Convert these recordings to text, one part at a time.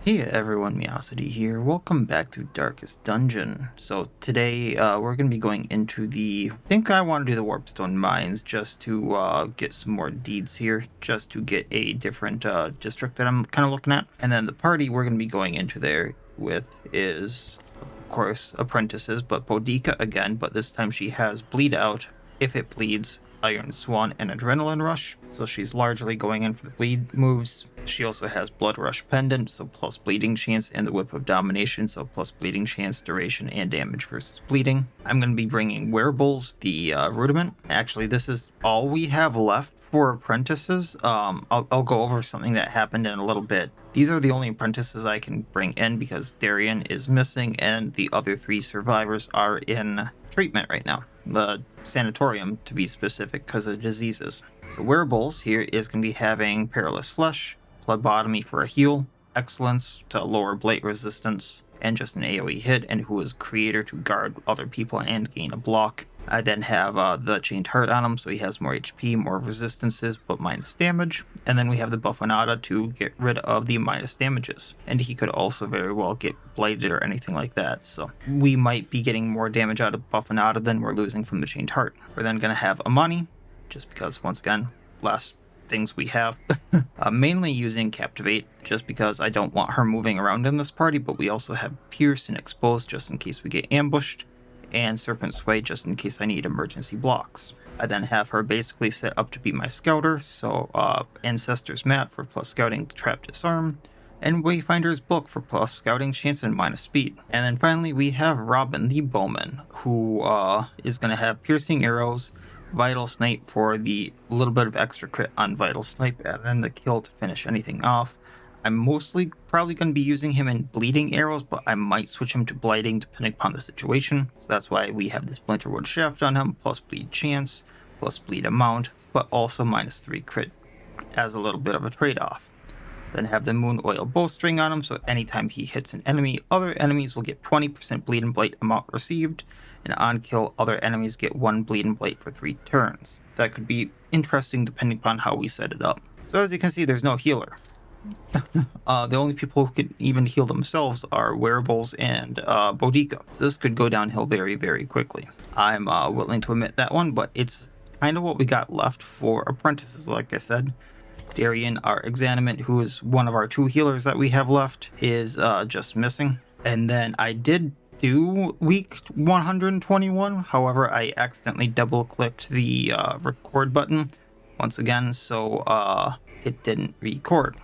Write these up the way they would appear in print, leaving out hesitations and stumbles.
Hey everyone, Miacidae here. Welcome back to Darkest Dungeon. So today we're going to be going into I think I want to do the Warpstone mines just to get some more deeds here, just to get a different district that I'm kind of looking at. And then the party we're going to be going into there with is, of course, Apprentices, but Boudica again, but this time she has Bleed Out, If It Bleeds, Iron Swan, and Adrenaline Rush, so she's largely going in for the bleed moves. She also has Blood Rush Pendant, so plus bleeding chance, and the Whip of Domination, so plus bleeding chance, duration, and damage versus bleeding. I'm going to be bringing Wearables, the Rudiment. Actually, this is all we have left for Apprentices. I'll go over something that happened in a little bit. These are the only Apprentices I can bring in because Darian is missing and the other 3 survivors are in treatment right now. The sanatorium, to be specific, because of diseases. So Wearables here is going to be having Perilous Flesh, Phlebotomy for a heal, Excellence to lower blight resistance, and just an AoE hit, and who is Creator to guard other people and gain a block. I then have the Chained Heart on him, so he has more HP, more resistances, but minus damage. And then we have the Buffonada to get rid of the minus damages. And he could also very well get blighted or anything like that, so we might be getting more damage out of Buffonada than we're losing from the Chained Heart. We're then going to have Amani, just because, once again, last things we have. Mainly using Captivate, just because I don't want her moving around in this party, but we also have Pierce and Expose just in case we get ambushed, and Serpent Sway just in case I need emergency blocks. I then have her basically set up to be my scouter, so Ancestor's Mat for plus scouting, trap, disarm, and Wayfinder's Book for plus scouting chance and minus speed. And then finally we have Robin the Bowman, who is going to have piercing arrows, Vital Snipe for the little bit of extra crit on Vital Snipe, and then the kill to finish anything off. I'm mostly probably going to be using him in bleeding arrows, but I might switch him to blighting depending upon the situation. So that's why we have this Splinterwood Shaft on him, plus bleed chance, plus bleed amount, but also minus 3 crit as a little bit of a trade-off. Then have the Moon Oil Bowstring on him, so anytime he hits an enemy, other enemies will get 20% bleed and blight amount received, and on kill, other enemies get 1 bleed and blight for 3 turns. That could be interesting depending upon how we set it up. So as you can see, there's no healer. The only people who can even heal themselves are Wearables and Boudica. So this could go downhill very, very quickly. I'm willing to admit that one, but it's kind of what we got left for Apprentices, like I said. Darian, our Exanimate, who is one of our 2 healers that we have left, is just missing. And then I did do week 121, however I accidentally double clicked the record button once again, so it didn't record.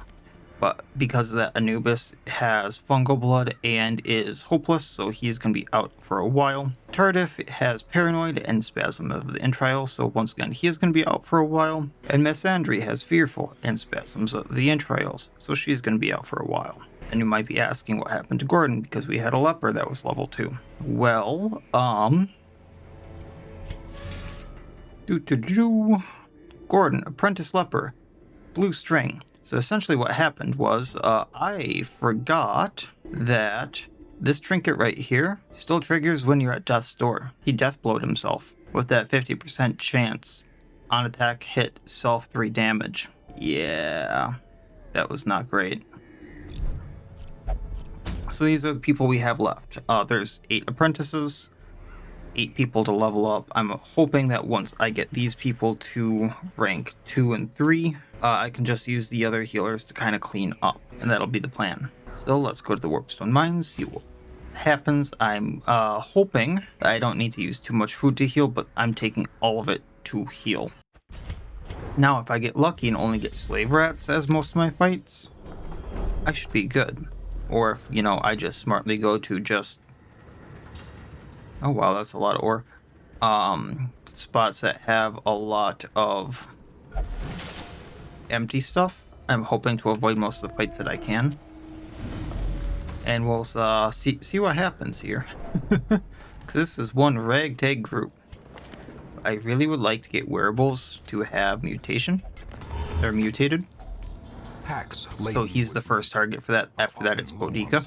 But because of that, Anubis has Fungal Blood and is hopeless, so he's going to be out for a while. Tardif has Paranoid and Spasm of the Entrails, so once again he is going to be out for a while. And Messandri has Fearful and Spasms of the Entrails, so she's going to be out for a while. And you might be asking what happened to Gordon, because we had a leper that was level 2. Well, Gordon, Apprentice Leper, Blue String. So essentially what happened was, I forgot that this trinket right here still triggers when you're at death's door. He deathblowed himself with that 50% chance on attack, hit, self 3 damage. Yeah, that was not great. So these are the people we have left. There's 8 apprentices, 8 people to level up. I'm hoping that once I get these people to rank 2 and 3, I can just use the other healers to kind of clean up, and that'll be the plan. So let's go to the Warpstone mines, see what happens. I'm hoping that I don't need to use too much food to heal, but I'm taking all of it to heal. Now, if I get lucky and only get slave rats as most of my fights, I should be good. Or if, I just smartly go to just... Oh wow, that's a lot of ore. Spots that have a lot of empty stuff. I'm hoping to avoid most of the fights that I can. And we'll see what happens here. Because this is one ragtag group. I really would like to get Wearables to have mutation. They're mutated. So he's the first target for that. After that, it's Boudica.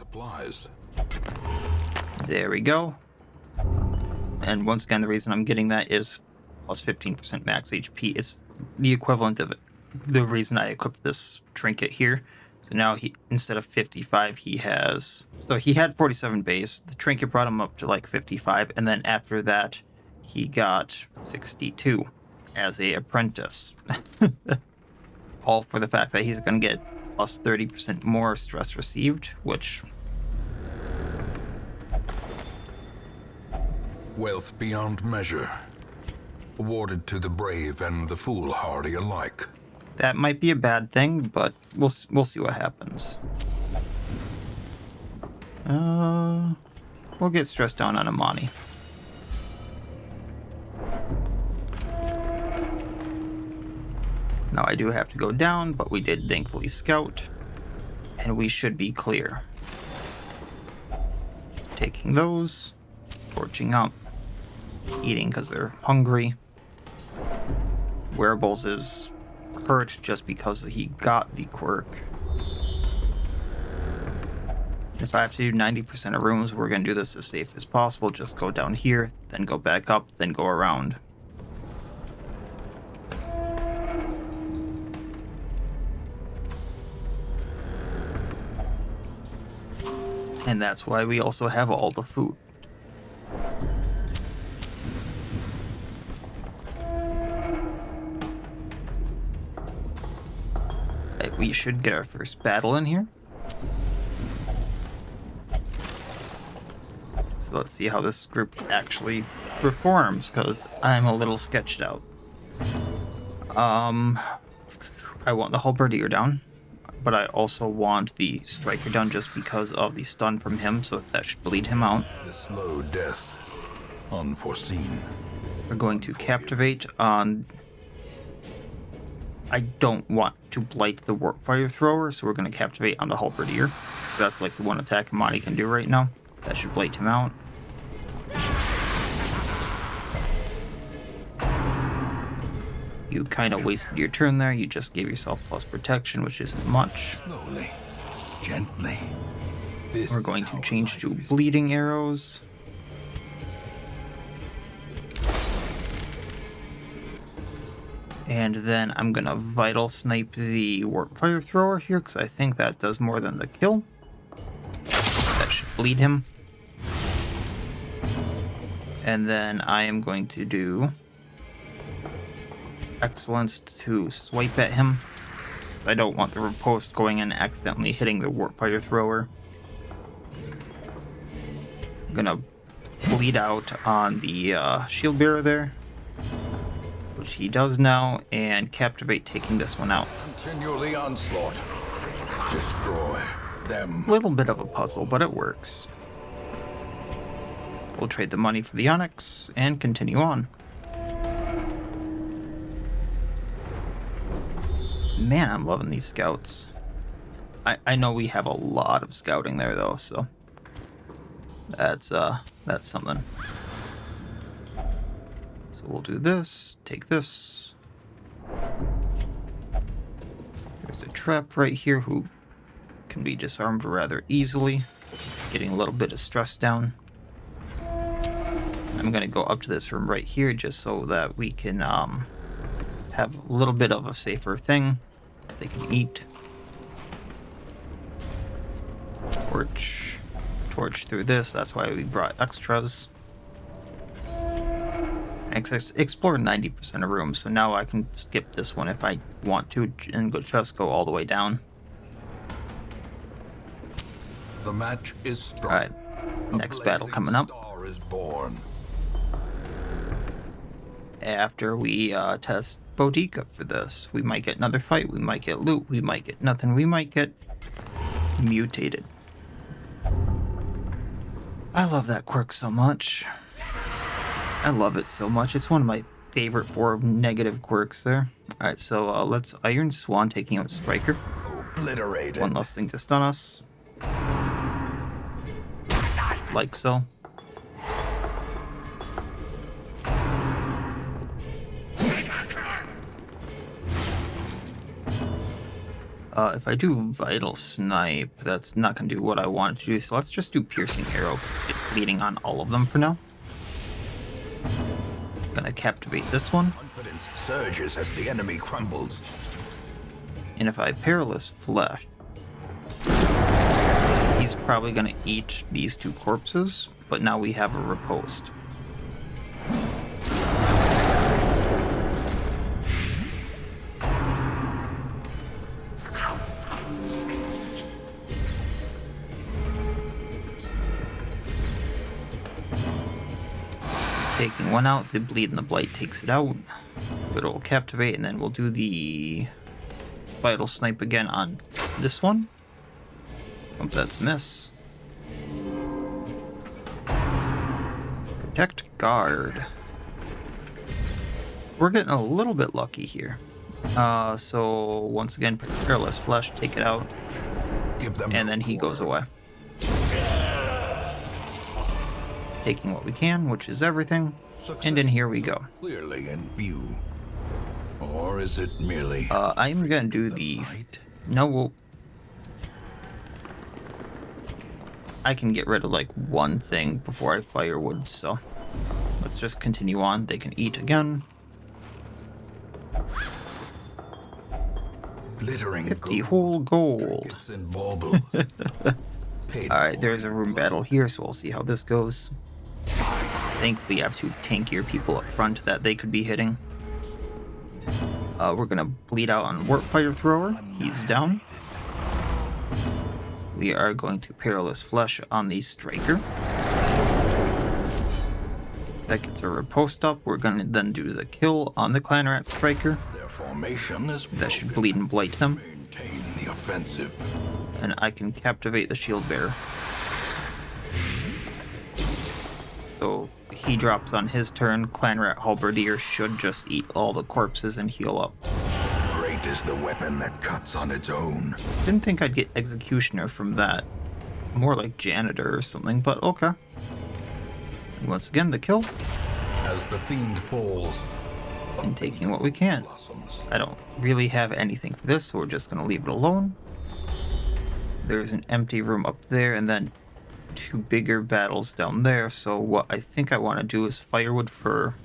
There we go. And once again, the reason I'm getting that is plus 15% max HP. It's the equivalent of the reason I equipped this trinket here. So now he, instead of 55, he has... So he had 47 base. The trinket brought him up to like 55. And then after that, he got 62 as a apprentice. All for the fact that he's going to get plus 30% more stress received, which... Wealth beyond measure. Awarded to the brave and the foolhardy alike. That might be a bad thing, but we'll see what happens. We'll get stressed down on Amani. Now I do have to go down, but we did thankfully scout, and we should be clear. Taking those, torching up, eating because they're hungry. Wearables is hurt just because he got the quirk. If I have to do 90% of rooms, we're going to do this as safe as possible. Just go down here, then go back up, then go around. And that's why we also have all the food. We should get our first battle in here. So let's see how this group actually performs, because I'm a little sketched out. I want the halberdier down, but I also want the striker down just because of the stun from him, so that should bleed him out. The slow death, unforeseen. We're going to captivate on... I don't want to blight the warp fire thrower, so we're going to captivate on the halberdier. That's like the one attack Amani can do right now. That should blight him out. You kind of wasted your turn there. You just gave yourself plus protection, which isn't much. Slowly, gently. We're going to change to bleeding arrows. And then I'm going to vital snipe the warp fire thrower here, because I think that does more than the kill. That should bleed him. And then I am going to do excellence to swipe at him. I don't want the riposte going in and accidentally hitting the warp fire thrower. I'm going to bleed out on the shield bearer there, which he does now, and captivate taking this one out. Continue the onslaught. Destroy them. A little bit of a puzzle, but it works. We'll trade the money for the onyx and continue on. Man, I'm loving these scouts. I know we have a lot of scouting there though, so that's something. So we'll do this, take this. There's a trap right here who can be disarmed rather easily, getting a little bit of stress down. I'm going to go up to this room right here just so that we can have a little bit of a safer thing. They can eat. Torch through this, that's why we brought extras. Explore 90% of rooms, so now I can skip this one if I want to and just go all the way down. The match is struck. Alright, next battle coming up. Star is born. After we test Boudica for this, we might get another fight, we might get loot, we might get nothing, we might get mutated. I love that quirk so much. I love it so much. It's one of my favorite 4 negative quirks there. Alright, so let's Iron Swan taking out Striker. Obliterated. One less thing to stun us. Like so. If I do Vital Snipe, that's not going to do what I want to do, so let's just do Piercing Arrow, bleeding on all of them for now. Gonna captivate this one. Confidence surges as the enemy crumbles. And if I Perilous Flesh, probably going to eat these 2 corpses, but now we have a riposte. Taking one out, the Bleed and the Blight takes it out. Good old Captivate, and then we'll do the Vital Snipe again on this one. Hope that's miss. Protect Guard. We're getting a little bit lucky here. So once again, Perilous Flesh, take it out. And then he goes away. Taking what we can, which is everything. And then here we go. Clearly in view. Or is it merely I'm gonna do the no, well, I can get rid of like one thing before I firewood, so let's just continue on. They can eat again. glittering 50 whole gold. Alright, there's a room battle here, so we'll see how this goes. Thankfully, I have 2 tankier people up front that they could be hitting. We're gonna bleed out on Warp Fire Thrower. He's down. We are going to Perilous Flesh on the Striker. That gets a riposte up. We're gonna then do the kill on the Clan Rat Striker. Their formation is that should bleed and blight them. Maintain the offensive. And I can Captivate the Shield Bearer. So he drops on his turn. Clan Rat Halberdier should just eat all the corpses and heal up. Great is the weapon that cuts on its own. Didn't think I'd get Executioner from that. More like Janitor or something, but okay. And once again, the kill. As the fiend falls, and taking what we can. I don't really have anything for this, so we're just going to leave it alone. There's an empty room up there, and then 2 bigger battles down there, so what I think I want to do is firewood for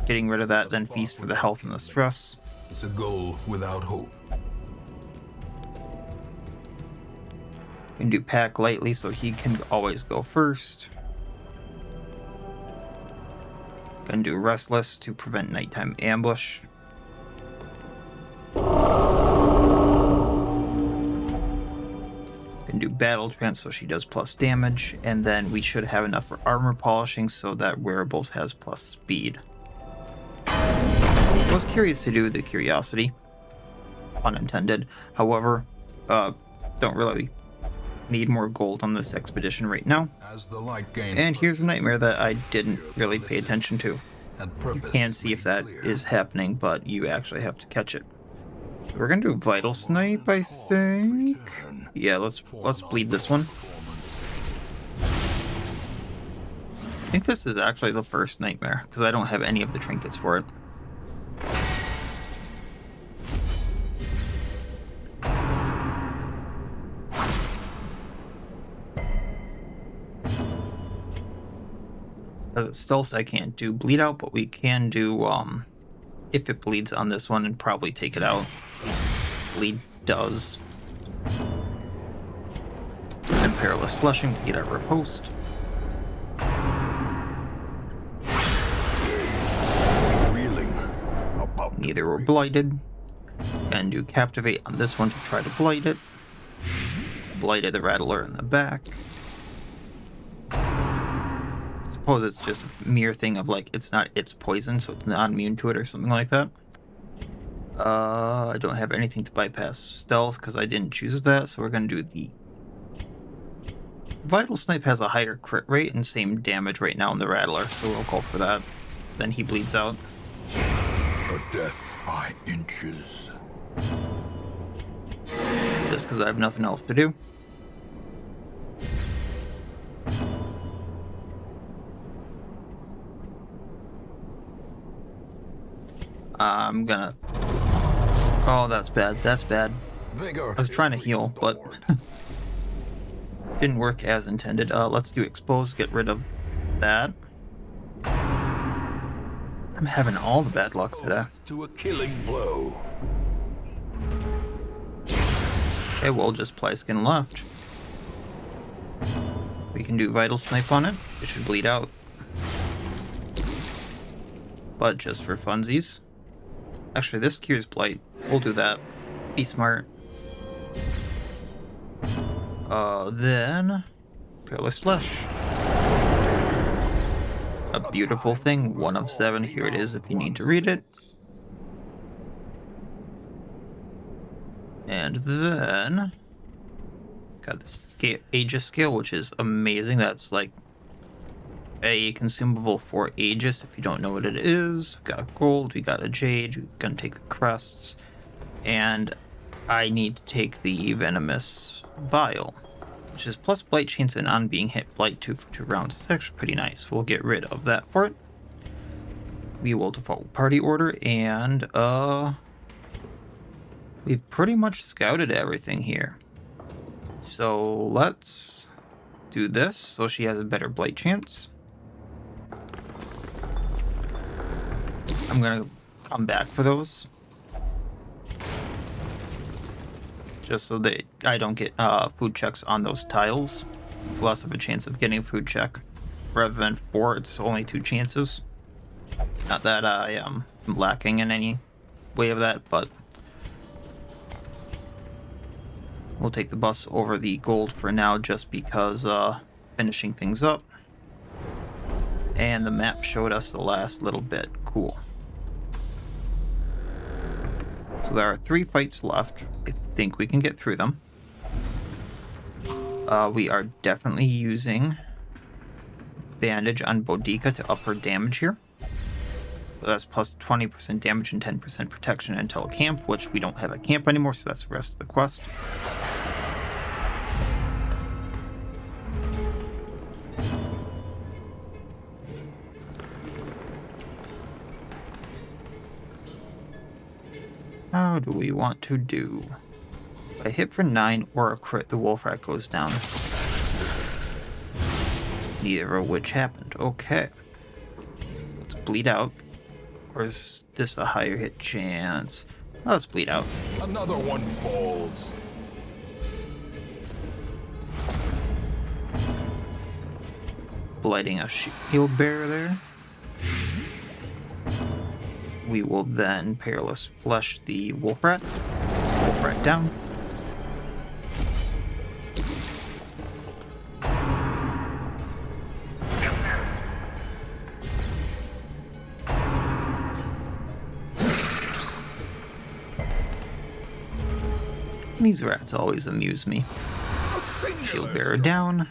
getting rid of that, then feast for the health and the stress. It's a goal without hope. We can do Pack Lightly so he can always go first. Can do Restless to prevent nighttime ambush. Can do Battle Trance so she does plus damage, and then we should have enough for armor polishing so that Wearables has plus speed. I was curious to do the Curiosity, pun intended. However, don't really need more gold on this expedition right now. As the light gains and here's a nightmare that I didn't really pay attention to. You can see if that is happening, but you actually have to catch it. We're gonna do Vital Snipe, I think. Yeah, let's bleed this one. I think this is actually the first nightmare, because I don't have any of the trinkets for it. Stealth I can't do bleed out, but we can do if it bleeds on this one and probably take it out. Bleed does. And Perilous Flushing to get our riposte. Neither were blighted. And do Captivate on this one to try to blight it. Blighted the Rattler in the back. Suppose it's just a mere thing of like it's not its poison, so it's not immune to it or something like that. I don't have anything to bypass stealth because I didn't choose that, so we're gonna do the Vital Snipe has a higher crit rate and same damage right now in the Rattler, so we'll go for that. Then he bleeds out. A death by inches. Just because I have nothing else to do. I'm gonna... Oh, that's bad. That's bad. I was trying to heal, but didn't work as intended. Let's do Expose, get rid of that. I'm having all the bad luck today. To a killing blow. Okay, we'll just play skin left. We can do Vital Snipe on it. It should bleed out. But just for funsies. Actually, this cures Blight. We'll do that. Be smart. Then... Peerless Flesh. A beautiful thing. 1 of 7. Here it is if you need to read it. And then... got this Aegis scale, which is amazing. That's like a consumable for Aegis if you don't know what it is. We got gold, we got a jade, we're gonna take the crests, and I need to take the venomous vial, which is plus blight chance and on being hit blight 2 for 2 rounds. It's actually pretty nice. We'll get rid of that for it. We will default party order, and we've pretty much scouted everything here. So let's do this so she has a better blight chance. I'm gonna come back for those, just so that I don't get food checks on those tiles. Less of a chance of getting a food check. Rather than 4, it's only 2 chances. Not that I am lacking in any way of that, but we'll take the bus over the gold for now just because finishing things up. And the map showed us the last little bit. Cool. So there are 3 fights left. I think we can get through them. We are definitely using bandage on Boudica to up her damage here. So that's plus 20% damage and 10% protection until camp, which we don't have a camp anymore, so that's the rest of the quest. How do we want to do? If I hit for 9 or a crit, the wolf rat goes down. Neither of which happened. Okay. So let's bleed out. Or is this a higher hit chance? Let's bleed out. Another one falls. Blighting a shield bearer there. We will then Peerless Flesh the wolf rat. Wolf rat down. These rats always amuse me. Shield bearer down.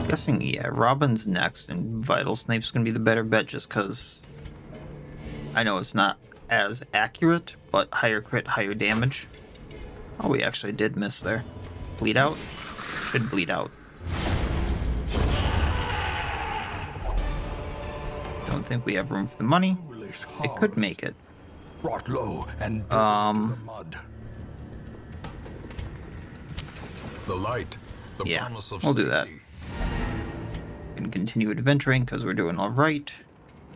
Guessing, yeah, Robin's next, and Vital Snipe's gonna be the better bet just because I know it's not as accurate, but higher crit, higher damage. Oh, we actually did miss there. Bleed out? Should bleed out. Don't think we have room for the money. It could make it. Brought low and the mud. The light, the Yeah, promise of we'll do that. safety. Can continue adventuring because we're doing all right.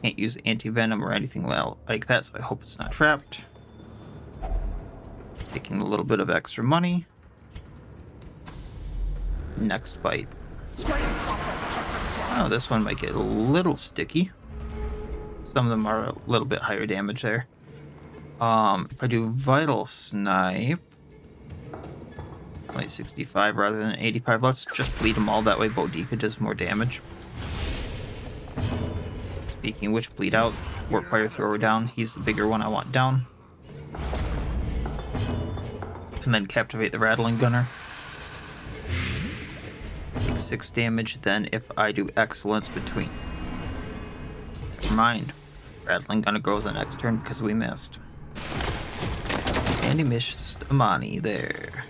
Can't use anti-venom or anything like that, so I hope it's not trapped. Taking a little bit of extra money. Next fight. Oh, this one might get a little sticky. Some of them are a little bit higher damage there. If I do Vital Snipe, only 65 rather than 85. Let's just bleed them all. That way Boudica does more damage. Speaking of which, bleed out. Warp Fire Thrower down. He's the bigger one I want down. And then Captivate the Rattling Gunner. Take 6 damage. Then if I do Excellence between... Never mind. Rattling Gunner goes on next turn because we missed. And he missed Amani there.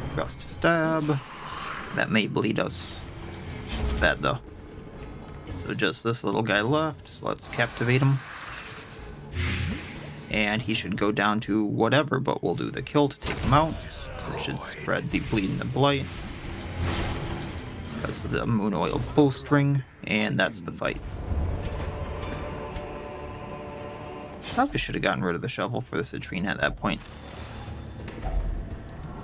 Thrust stab. That may bleed us. Bad though. So just this little guy left. So let's captivate him. And he should go down to whatever, but we'll do the kill to take him out. Should spread the bleed and the blight. Because of the moon oil bowstring. And that's the fight. Probably should have gotten rid of the shovel for the citrine at that point.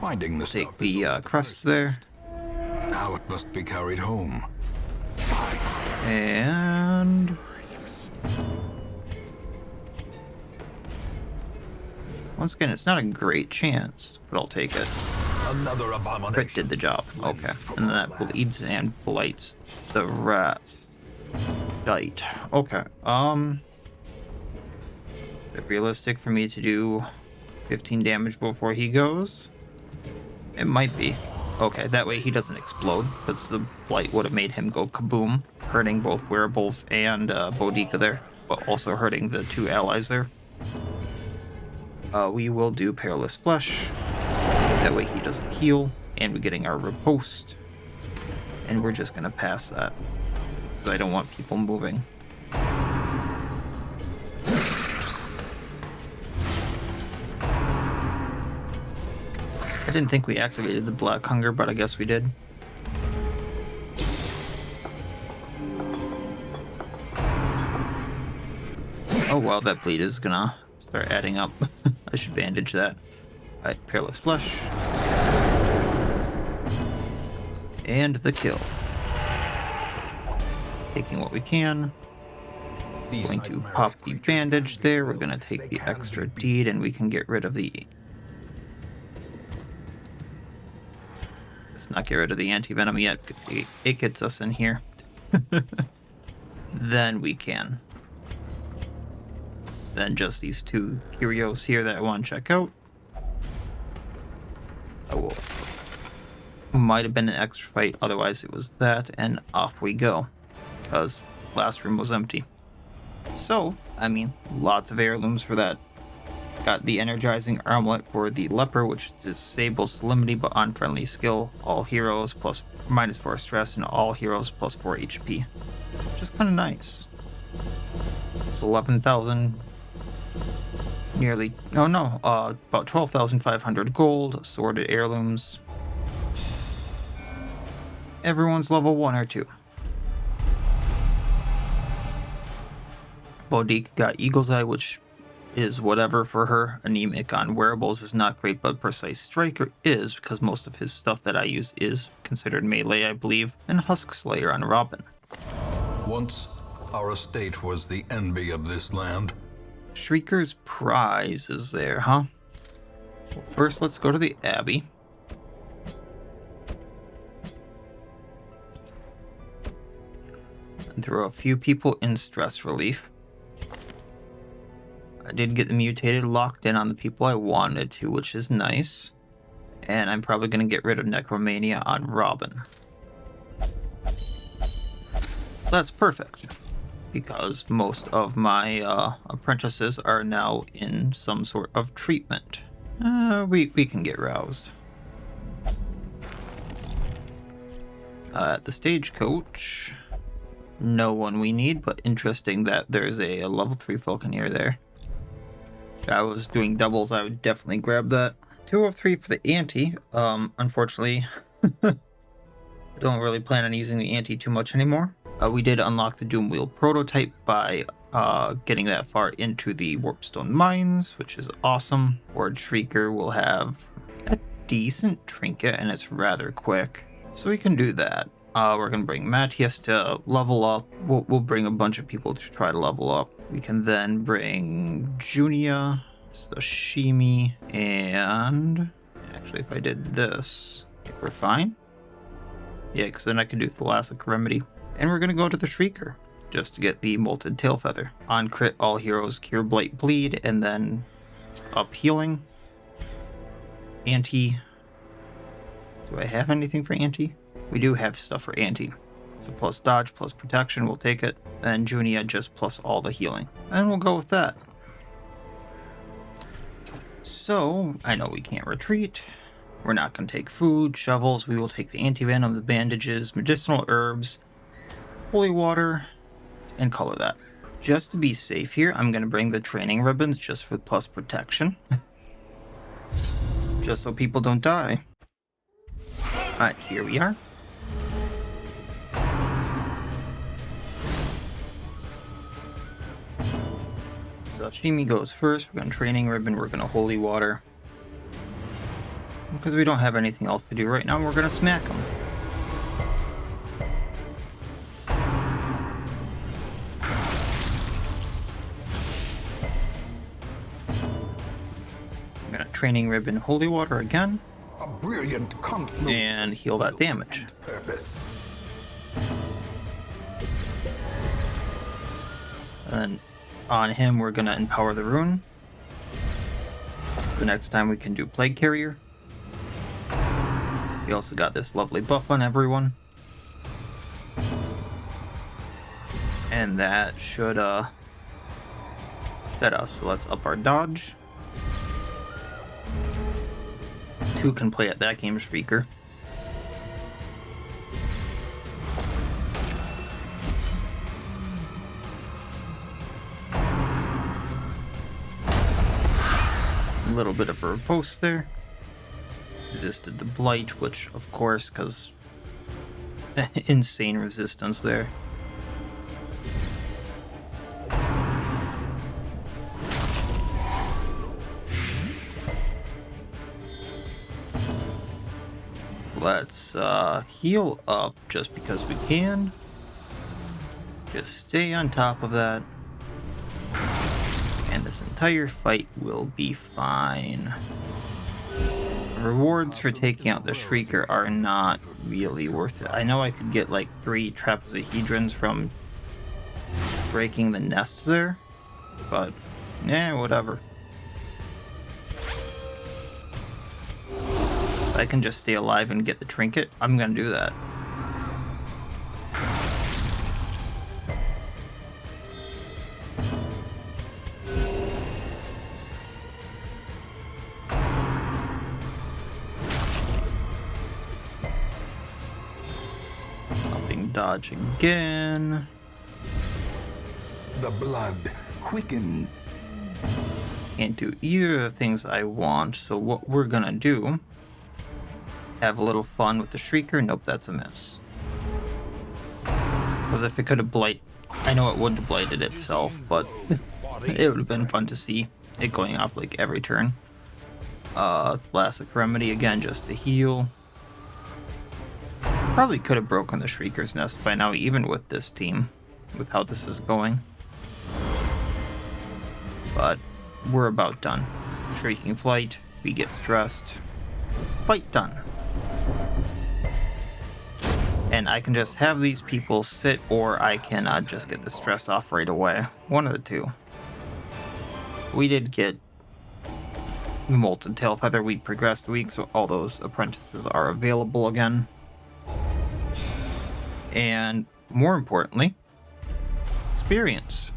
Finding the Take stuff is the only crust first there. test. Now it must be carried home. And once again, it's not a great chance, but I'll take it. Another abomination. Crit did the job. Okay. And then that bleeds and blights the rest. Dite. Okay. Is it realistic for me to do 15 damage before he goes? It might be. Okay, that way he doesn't explode, because the blight would have made him go kaboom, hurting both wearables and Boudica there, but also hurting the two allies there. We will do Perilous Flesh. That way he doesn't heal, and we're getting our riposte. And we're just going to pass that, because I don't want people moving. I didn't think we activated the Black Hunger, but I guess we did. Oh well, that bleed is gonna start adding up. I should bandage that. Alright, Perilous Flesh. And the kill. Taking what we can. Going to pop the bandage there. We're gonna take the extra deed and we can get rid of the... Let's not get rid of the anti-venom yet. It gets us in here. Then we can. Then just these two curios here that I want to check out. Oh, might have been an extra fight, otherwise it was that, and off we go. Because last room was empty. So, I mean, lots of heirlooms for that. Got the energizing armlet for the leper, which disables salinity but unfriendly skill. All heroes plus -4 stress, and all heroes plus 4 HP. Which is kind of nice. So 11,000. Nearly, oh no, about 12,500 gold, sorted heirlooms. Everyone's level 1 or 2. Boudica got Eagle's Eye, which is whatever for her. Anemic on wearables is not great, but Precise Striker is, because most of his stuff that I use is considered melee, I believe. And Husk Slayer on Robin. Once, our estate was the envy of this land. Shrieker's Prize is there, huh? Well, first, let's go to the Abbey. And throw a few people in stress relief. I did get the mutated locked in on the people I wanted to, which is nice. And I'm probably going to get rid of Necromania on Robin. So that's perfect. Because most of my apprentices are now in some sort of treatment. We can get roused. At the stagecoach, no one we need, but interesting that there's a level 3 Falconeer there. If I was doing doubles, I would definitely grab that. 2 of 3 for the ante. Unfortunately, I don't really plan on using the ante too much anymore. We did unlock the Doom Wheel prototype by getting that far into the Warpstone mines, which is awesome. Ward Shrieker will have a decent trinket, and it's rather quick. So we can do that. We're going to bring Matthias to level up. We'll bring a bunch of people to try to level up. We can then bring Junia, Sashimi, and... Actually, if I did this, I think we're fine. Yeah, because then I can do Thalassic Remedy. And we're going to go to the Shrieker, just to get the Molted Tail Feather. On crit, all heroes Cure Blight Bleed, and then up healing. Anti. Do I have anything for Anti? We do have stuff for Anti. So plus dodge, plus protection, we'll take it. Then Junia just plus all the healing. And we'll go with that. So, I know we can't retreat. We're not going to take food, shovels. We will take the anti-venom, the bandages, medicinal herbs, holy water, and color that. Just to be safe here, I'm going to bring the training ribbons just for plus protection. Just so people don't die. Alright, here we are. Sashimi goes first. We're going to training ribbon. We're going to holy water. Because we don't have anything else to do right now, we're gonna smack them. I'm gonna training ribbon holy water again. A brilliant confluence And heal that damage. and purpose. And on him, we're gonna empower the rune. The next time we can do Plague Carrier. We also got this lovely buff on everyone. And that should set us. So let's up our dodge. 2 can play at that game, Shrieker. A little bit of a riposte there. Resisted the blight, which of course, because insane resistance there. Let's heal up just because we can. Just stay on top of that. And this entire fight will be fine. Rewards for taking out the Shrieker are not really worth it. I know I could get like 3 trapezohedrons from breaking the nest there, but whatever. If I can just stay alive and get the trinket, I'm gonna do that. Dodge again. The blood quickens. Can't do either of the things I want, so what we're gonna do is have a little fun with the Shrieker. Nope, that's a miss. Because if it could have blight, I know it wouldn't have blighted itself, but it would have been fun to see it going off like every turn. Classic remedy again, just to heal. Probably could have broken the Shrieker's nest by now, even with this team, with how this is going. But we're about done. Shrieking Flight, we get stressed. Fight done. And I can just have these people sit, or I can just get the stress off right away. One of the two. We did get the Molten Tail Feather. We progressed week, so all those apprentices are available again. And more importantly, experience.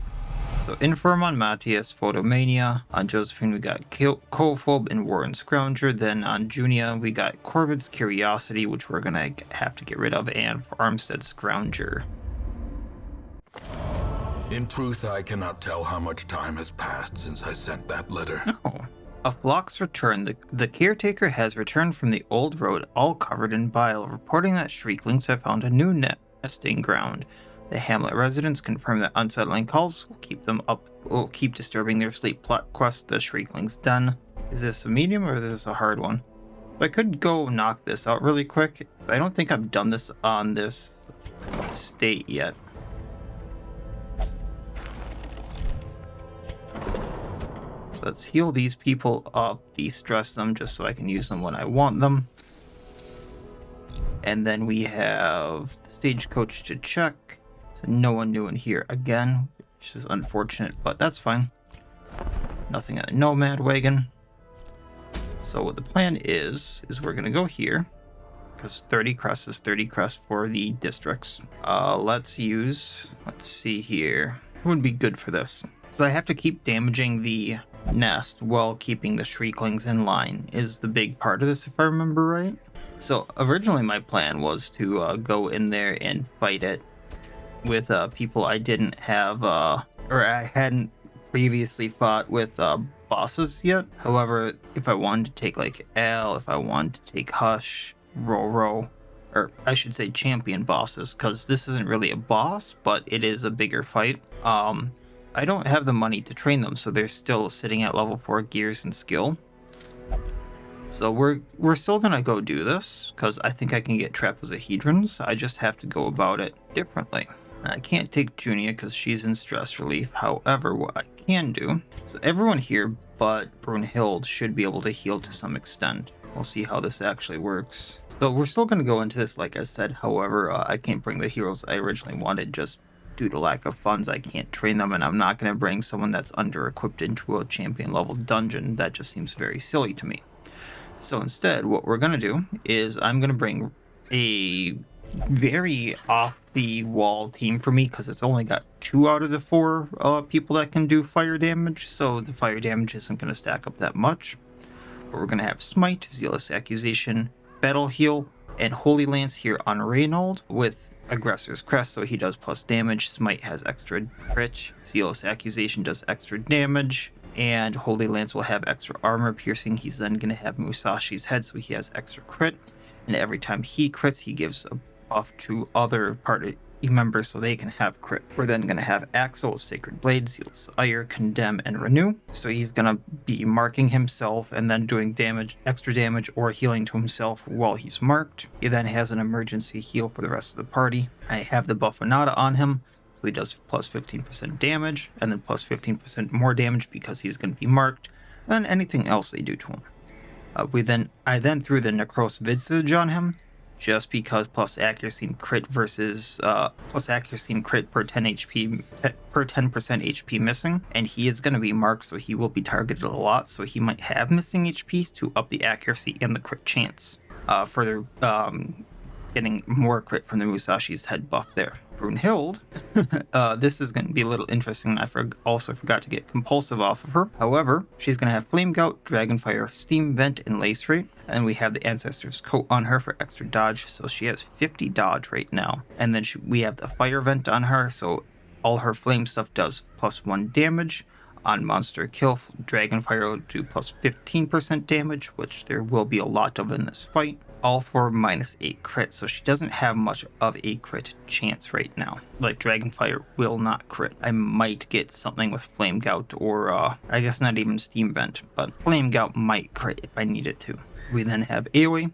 So Infirm on Matthias, Photomania. On Josephine we got Kophobe and Warren Scrounger. Then on Junia we got Corvid's Curiosity, which we're gonna have to get rid of, and Armstead Scrounger. In truth, I cannot tell how much time has passed since I sent that letter. Oh. A flock's return. The caretaker has returned from the old road, all covered in bile, reporting that Shrieklings have found a new nesting ground. The hamlet residents confirm that unsettling calls will keep disturbing their sleep. Plot quest: the Shrieklings' den. Is this a medium or is this a hard one? I could go knock this out really quick. I don't think I've done this on this state yet. So let's heal these people up, de-stress them just so I can use them when I want them. And then we have the stagecoach to check. So no one new in here again, which is unfortunate, but that's fine. Nothing at the nomad wagon. So what the plan is we're gonna go here, because 30 crests is 30 crests for the districts. Let's see here. What would be good for this? So I have to keep damaging the nest while keeping the Shrieklings in line is the big part of this, if I remember right. So originally my plan was to go in there and fight it with people I didn't have, or I hadn't previously fought with bosses yet. However, if I wanted to take like Al, if I wanted to take Hush, Roro, or I should say champion bosses, because this isn't really a boss, but it is a bigger fight. I don't have the money to train them, so they're still sitting at level 4 gears and skill. So we're still gonna go do this, because I think I can get trapezohedrons. I just have to go about it differently. I can't take Junia because she's in stress relief. However, what I can do, so everyone here but Brunhild should be able to heal to some extent. We'll see how this actually works. So we're still going to go into this, like I said. However, I can't bring the heroes I originally wanted just due to lack of funds. I can't train them, and I'm not going to bring someone that's under-equipped into a champion level dungeon. That just seems very silly to me. So instead, what we're going to do is I'm going to bring a very off the wall team for me, because it's only got 2 out of the 4 people that can do fire damage, so the fire damage isn't going to stack up that much. But we're going to have Smite, Zealous Accusation, Battle Heal, and Holy Lance here on Reynold with Aggressor's Crest, so he does plus damage. Smite has extra crit, Zealous Accusation does extra damage, and Holy Lance will have extra armor piercing. He's then going to have Musashi's head, so he has extra crit, and every time he crits, he gives a buff to other party members so they can have crit. We're then going to have Axel, Sacred Blade, Zealous Ire, Condemn, and Renew. So he's going to be marking himself and then doing damage, extra damage, or healing to himself while he's marked. He then has an emergency heal for the rest of the party. I have the Buffonata on him, so he does plus 15% damage, and then plus 15% more damage because he's going to be marked, and then anything else they do to him. I then threw the Necros Visage on him, just because plus accuracy and crit versus plus accuracy and crit per 10 HP per 10% HP missing, and he is going to be marked, so he will be targeted a lot. So he might have missing HP to up the accuracy and the crit chance. Further getting more crit from the Musashi's head buff there. Brunhild, this is going to be a little interesting. I also forgot to get Compulsive off of her. However, she's going to have Flame Gout, Dragonfire, Steam Vent, and Lace Rate. And we have the Ancestor's Coat on her for extra dodge, so she has 50 dodge right now. And then we have the Fire Vent on her, so all her flame stuff does plus 1 damage. On monster kill, Dragonfire will do plus 15% damage, which there will be a lot of in this fight. All for minus 8 crit, so she doesn't have much of a crit chance right now. Like, Dragonfire will not crit. I might get something with Flame Gout, or I guess not even Steam Vent, but Flame Gout might crit if I need it to. We then have AoE,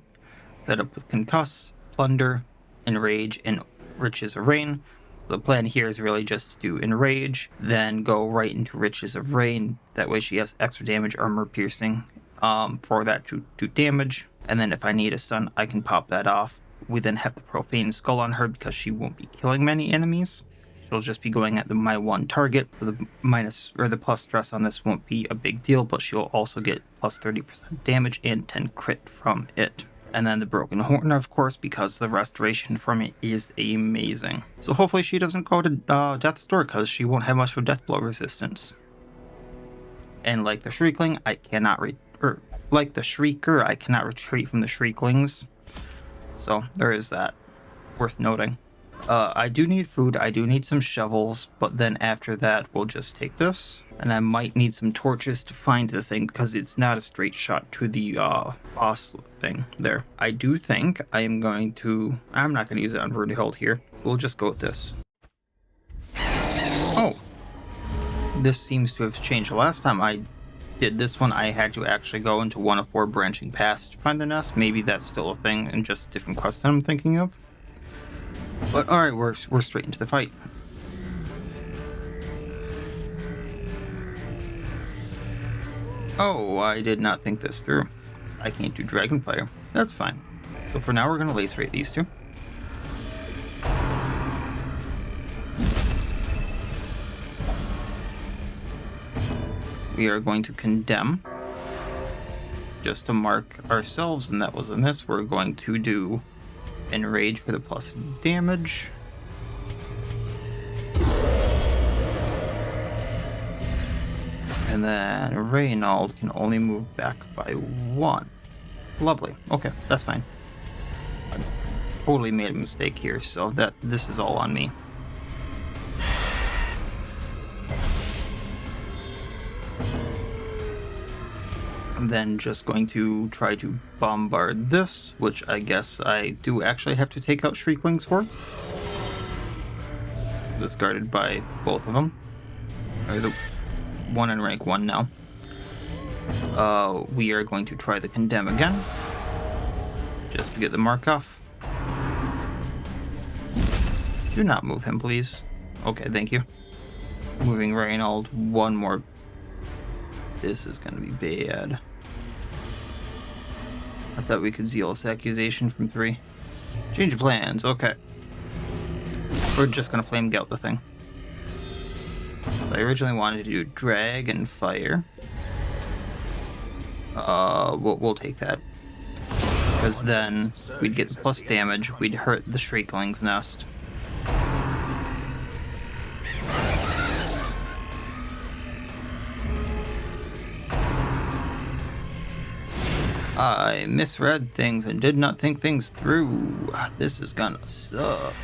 set up with Concuss, Plunder, Enrage, and Riches of Rain. The plan here is really just to do Enrage, then go right into Riches of Rain. That way she has extra damage, armor piercing, for that to do damage. And then if I need a stun, I can pop that off. We then have the Profane Skull on her because she won't be killing many enemies. She'll just be going at my one target. So the plus stress on this won't be a big deal, but she'll also get plus 30% damage and 10 crit from it. And then the Broken Horn, of course, because the restoration from it is amazing. So hopefully she doesn't go to Death's Door, because she won't have much of Death Blow resistance. And like the Shrieker, I cannot retreat from the Shrieklings. So there is that. Worth noting. I do need food, I do need some shovels, but then after that we'll just take this. And I might need some torches to find the thing, because it's not a straight shot to the boss thing there. I do think I'm not going to use it on Brunhild here, so we'll just go with this. Oh, this seems to have changed. The last time I did this one, I had to actually go into one of 4 branching paths to find the nest. Maybe that's still a thing and just a different quest that I'm thinking of. But alright, we're straight into the fight. Oh, I did not think this through. I can't do Dragonfire. That's fine. So for now, we're going to Lace Rate these two. We are going to Condemn, just to mark ourselves, and that was a miss. We're going to do Enrage for the plus damage. And then Reynold can only move back by 1. Lovely. Okay, that's fine. I totally made a mistake here, so this is all on me. I'm then just going to try to bombard this, which I guess I do actually have to take out Shrieklings for. It's guarded by both of them. Or the one in rank 1 now. We are going to try the condemn again, just to get the mark off. Do not move him, please. Okay, thank you. Moving Reynold one more. This is gonna be bad. I thought we could zealous accusation from 3. Change of plans, okay. We're just gonna flame gout the thing. So I originally wanted to do dragon fire. We'll take that. Because then we'd get the plus damage, we'd hurt the Shrieklings nest. I misread things and did not think things through. This is gonna suck.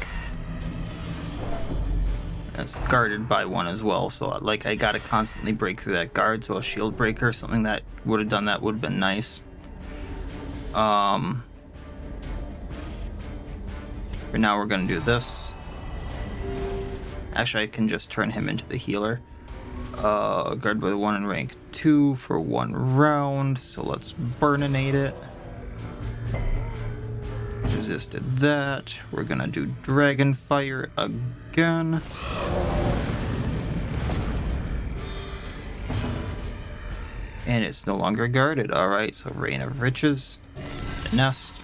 It's guarded by 1 as well, so like I gotta constantly break through that guard, so a shield breaker, something that would have done that would have been nice. For now we're gonna do this. Actually, I can just turn him into the healer. Guard by the 1 in rank 2 for 1 round, so let's burninate it. Resisted that. We're gonna do dragon fire again. And it's no longer guarded. Alright, so Reign of Riches, the nest.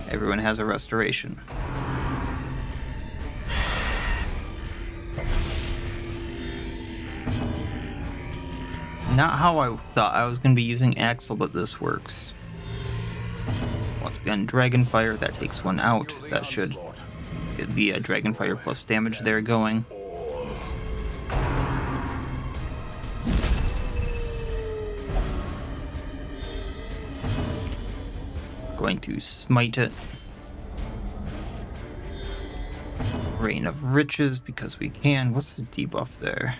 Everyone has a restoration. Not how I thought I was going to be using Axel, but this works. Once again, Dragonfire, that takes 1 out. That should get the Dragonfire plus damage there going. Going to smite it. Reign of Riches, because we can. What's the debuff there?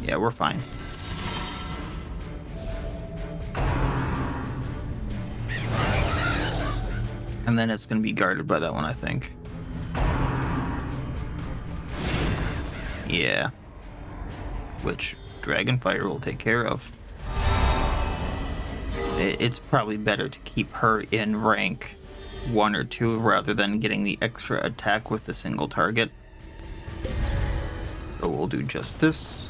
Yeah, we're fine. And then it's going to be guarded by that one, I think. Yeah. Which Dragonfire will take care of. It's probably better to keep her in rank 1 or 2 rather than getting the extra attack with the single target. So we'll do just this.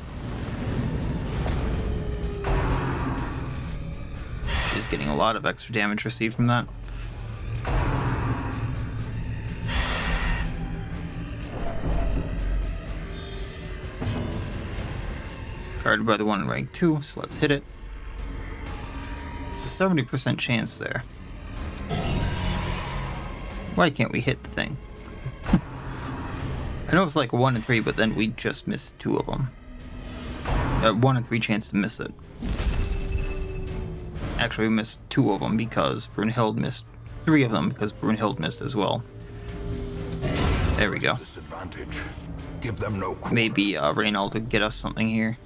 She's getting a lot of extra damage received from that. Guarded by the 1 in rank 2, so let's hit it. It's a 70% chance there. Why can't we hit the thing? I know it's like 1 in 3, but then we just missed 2 of them. 1 in 3 chance to miss it. Actually, we missed 2 of them because Brunhild missed 3 of them because Brunhild missed as well. There we go. Give them no quarter. Maybe Reynold to get us something here.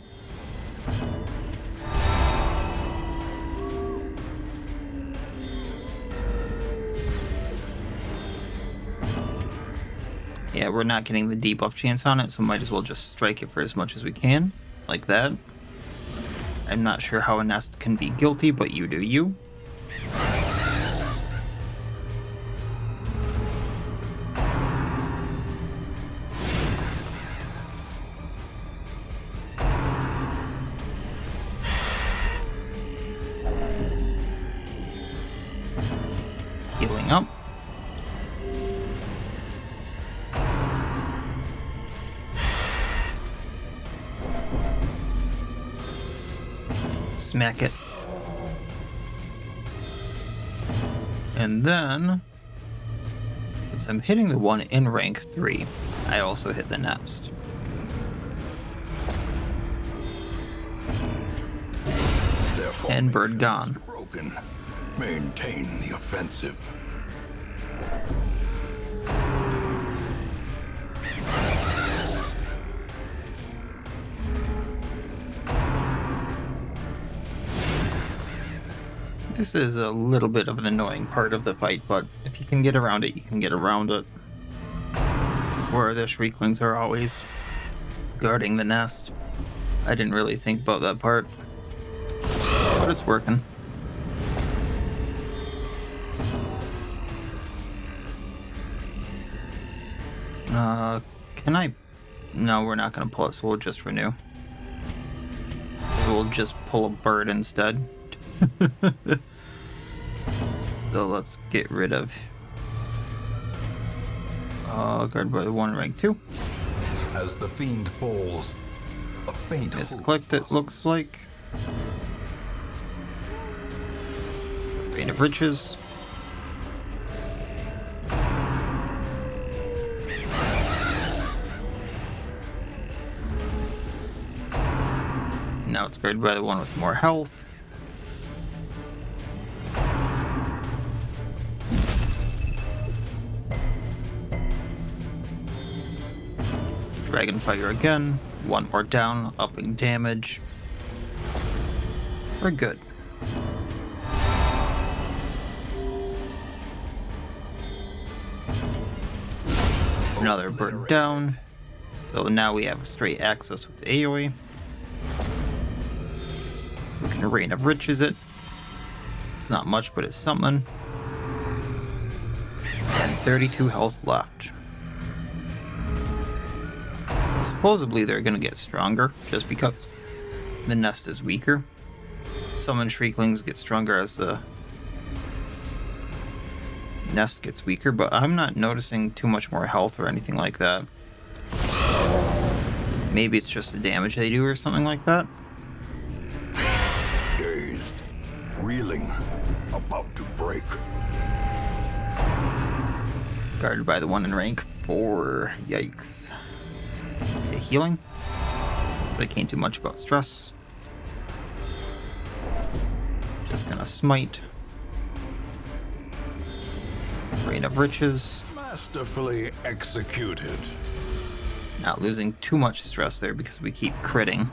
Yeah, we're not getting the debuff chance on it, so might as well just strike it for as much as we can, like that. I'm not sure how a nest can be guilty, but you do you. Healing up. Smack it. And then, since I'm hitting the 1 in rank 3, I also hit the nest. And bird gone. Broken. Maintain the offensive. This is a little bit of an annoying part of the fight, but if you can get around it, you can get around it. Where the Shrieklings are always guarding the nest. I didn't really think about that part. but it's working. Can I? No, we're not going to pull it, so we'll just renew. We'll just pull a bird instead. So let's get rid of guard by the 1 rank 2. As the fiend falls, a faint Misclicked it looks like. Rain of Riches. Now it's guarded by the one with more health. Dragonfire again. One more down, upping damage. We're good. Another bird down. So now we have a straight access with AoE. We can Rain of Riches it. It's not much, but it's something. And 32 health left. Supposedly they're going to get stronger just because the nest is weaker. Summon Shrieklings get stronger as the nest gets weaker, but I'm not noticing too much more health or anything like that. Maybe it's just the damage they do or something like that. Dazed, reeling, about to break. Guarded by the 1 in rank 4. Yikes. Okay, healing. So I can't do much about stress. Just gonna smite. Rain of Riches. Masterfully executed. Not losing too much stress there because we keep critting,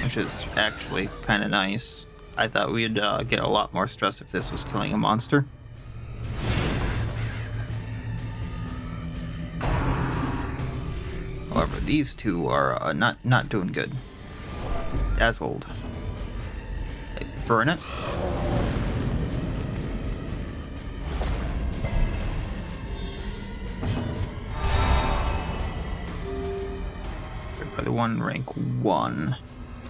which is actually kind of nice. I thought we'd get a lot more stress if this was killing a monster. However, these two are not doing good. Dazzled. Burn it. By the 1 rank 1.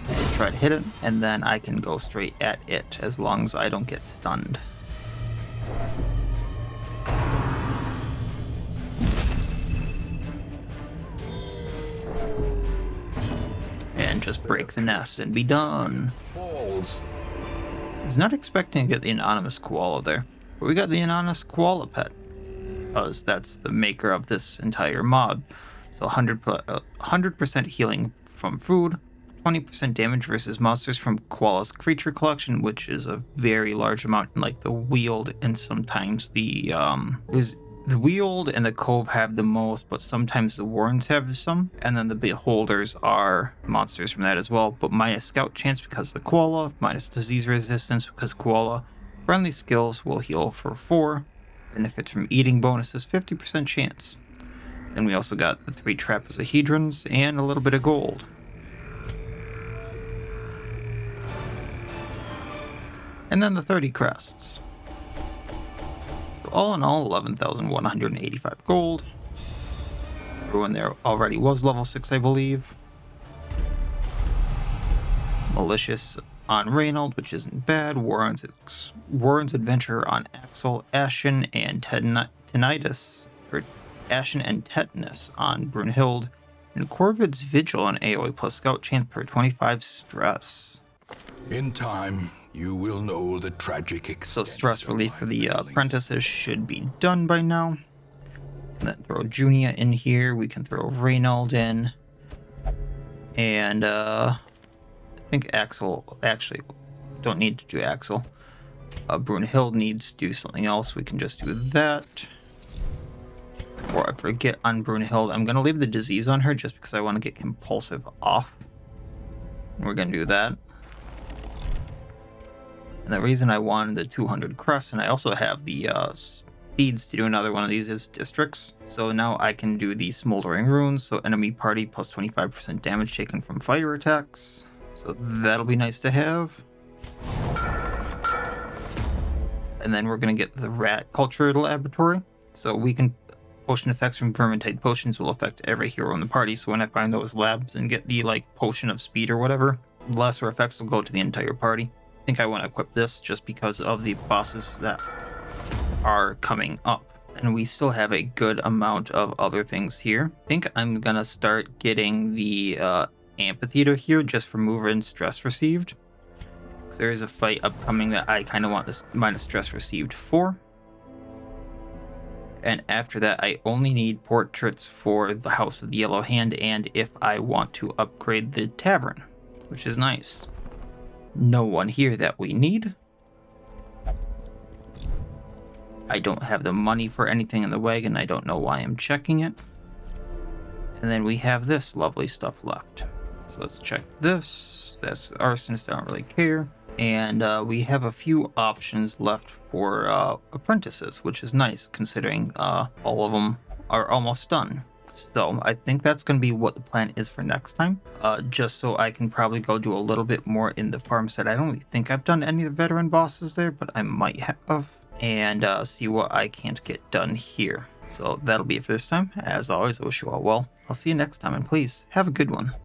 Let's try to hit it, and then I can go straight at it as long as I don't get stunned. And just break the nest and be done. Falls. I was not expecting to get the anonymous koala there, but we got the anonymous koala pet, because that's the maker of this entire mod. So 100% healing from food, 20% damage versus monsters from Koala's creature collection, which is a very large amount in like the Weald, and sometimes the Weald and the Cove have the most, but sometimes the Warrens have some, and then the Beholders are monsters from that as well, but minus scout chance because of the Koala, minus disease resistance because Koala. Friendly skills will heal for 4, benefits from eating bonuses 50% chance. Then we also got the 3 trapezohedrons and a little bit of gold. And then the 30 crests. So all in all, 11,185 gold. Everyone there already was level 6, I believe. Malicious on Reynold, which isn't bad. Warren's Adventure on Axel, Ashen, and Tinnitus. Ashen and Tetanus on Brunhild, and Corvid's Vigil on AoE plus Scout Chance per 25 stress. In time, you will know the tragic extent. So stress relief for the Apprentices should be done by now. And then throw Junia in here. We can throw Reynold in. And I think Axel, actually, don't need to do Axel. Brunhild needs to do something else. We can just do that. Before I forget on Brunhild, I'm going to leave the disease on her just because I want to get compulsive off. And we're going to do that. And the reason I wanted the 200 crests, and I also have the speeds to do another one of these, is districts. So now I can do the smoldering runes, so enemy party plus 25% damage taken from fire attacks. So that'll be nice to have. And then we're going to get the rat culture laboratory. So we can potion effects from Vermintide potions will affect every hero in the party. So when I find those labs and get the like potion of speed or whatever, lesser effects will go to the entire party. I think I want to equip this just because of the bosses that are coming up. And we still have a good amount of other things here. I think I'm gonna start getting the amphitheater here just for mover and stress received. There is a fight upcoming that I kind of want this minus stress received for. And after that, I only need portraits for the House of the Yellow Hand and if I want to upgrade the tavern, which is nice. No one here that we need. I don't have the money for anything in the wagon. I don't know why I'm checking it. And then we have this lovely stuff left. So let's check this. That's arsonist. I don't really care. And we have a few options left for apprentices, which is nice considering all of them are almost done. So I think that's going to be what the plan is for next time. Just so I can probably go do a little bit more in the farm set. I don't really think I've done any of the veteran bosses there, but I might have. And see what I can't get done here. So that'll be it for this time. As always, I wish you all well. I'll see you next time, and please have a good one.